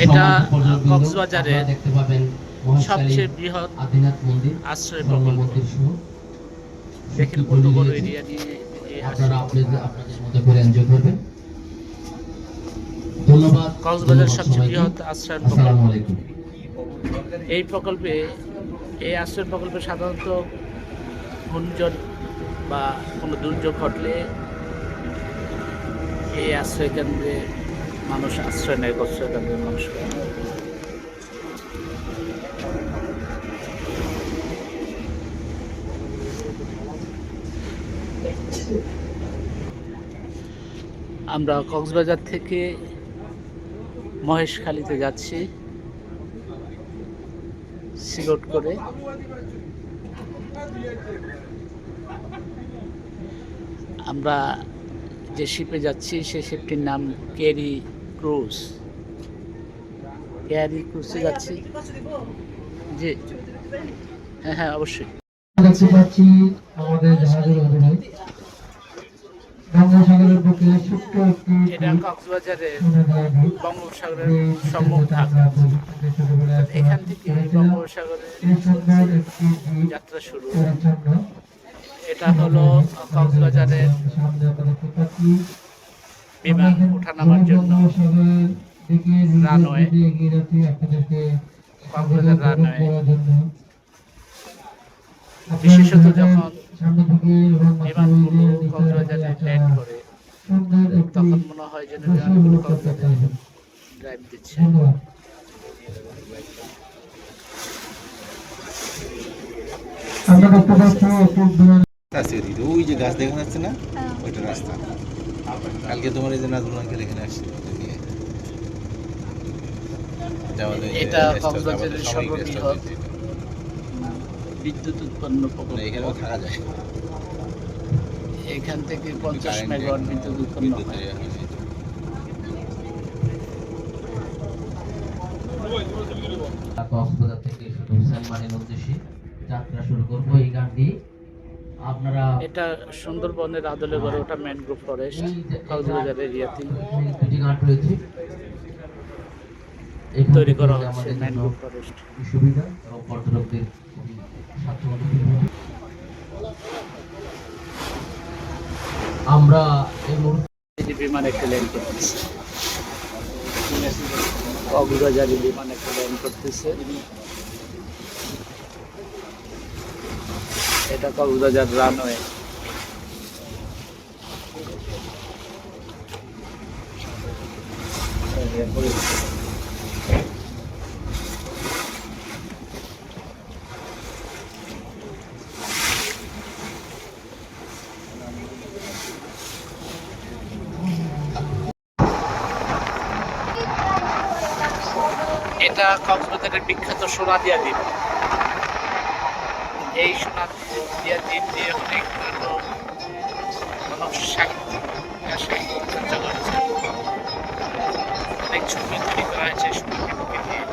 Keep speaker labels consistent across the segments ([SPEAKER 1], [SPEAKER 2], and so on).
[SPEAKER 1] এটা কক্সবাজারের সবচেয়ে বৃহৎ আশ্রয় প্রকল্প। দেখেন কত বড় এরিয়া নিয়ে কক্সবাজার সবচেয়ে বৃহৎ আশ্রয় প্রকল্প। এই আশ্রয় প্রকল্পে সাধারণত ঘূর্ণিঝড় বা কোনো দুর্যোগ ঘটলে এই আশ্রয় কেন্দ্রে মানুষ আশ্রয় নেয়। আশ্রয় কেন্দ্রের মানুষ আমরা কক্সবাজার থেকে মহেশখালীতে যাচ্ছি সিগট করে। আমরা যে শিপে যাচ্ছি সেই শিপটির নাম ক্যারি ক্রুজে যাচ্ছি। জি হ্যাঁ অবশ্যই।
[SPEAKER 2] দেখতে পাচ্ছি আমাদের জাহাজের অধীনে বঙ্গোপসাগরের বুকে ছোট্ট একটি
[SPEAKER 1] এটা কক্সবাজারের বঙ্গোপসাগরের সম্মুখ ভাগ। এখান থেকে বঙ্গোপসাগরের যাত্রা শুরু। এটা হলো কক্সবাজারের বিমান ওঠানামার জন্য রানওয়ে। কক্সবাজার রানওয়ে বিশেষত যখন বিমানগুলো কক্সবাজারে ল্যান্ড করে তখন মনে হয় যেন বিমানগুলো কক্সবাজারে ড্রাইভ দিচ্ছে।
[SPEAKER 3] ওই যে গাছ দেখা যাচ্ছে না, ওইটা রাস্তা। কালকে তোমার এই যে নাজমুল আঙ্কেল এখানে আসছে
[SPEAKER 1] এটা কক্সবাজারের সর্ববৃহৎ বিদ্যুৎ উৎপন্ন প্রকল্প।
[SPEAKER 3] এখানেও থাকা যায়।
[SPEAKER 1] এখান থেকে 50 মেগাওয়াট বিদ্যুৎ উৎপন্ন হয়।
[SPEAKER 4] কক্সবাজার থেকে শুধু সালমানের উদ্দেশ্যে যাত্রা শুরু করব। এই গানটি আপনারা,
[SPEAKER 1] এটা সুন্দরবনের আদলে গড়ে ওঠা ম্যানগ্রোভ ফরেস্ট কক্সবাজার এরিয়াতে
[SPEAKER 4] দুটি গান রয়েছে
[SPEAKER 1] তৈরি করা হচ্ছে। ম্যানগ্রোভ ফরেস্ট
[SPEAKER 4] সুবিধা এবং পর্যটকদের আমরা এই মুহূর্তে
[SPEAKER 1] বিমান একটা ল্যান্ড করতেছে। কক্সবাজারে বিমান একটা ল্যান্ড করতেছে। এটা কক্সবাজার রানওয়ে। এটা কক্সবাজারের বিখ্যাত সোনাদিয়া দ্বীপ। এই সোনাদিয়া দ্বীপ দিয়ে অনেক মানুষ সাহিত্য করেছে। অনেক ছবি তৈরি করা হয়েছে সোনাদিয়াকে নিয়ে।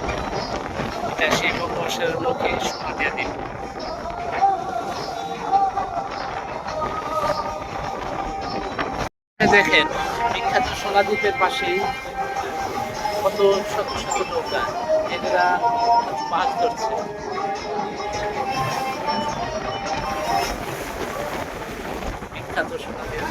[SPEAKER 1] এটা সেই বঙ্গোপসাগরের মুখে সোনাদিয়া দ্বীপ। দেখেন বিখ্যাত সোনা দ্বীপের পাশেই কত শত শত নৌকা, এরা মাছ ধরছে। বিখ্যাত সোনা দ্বীপ।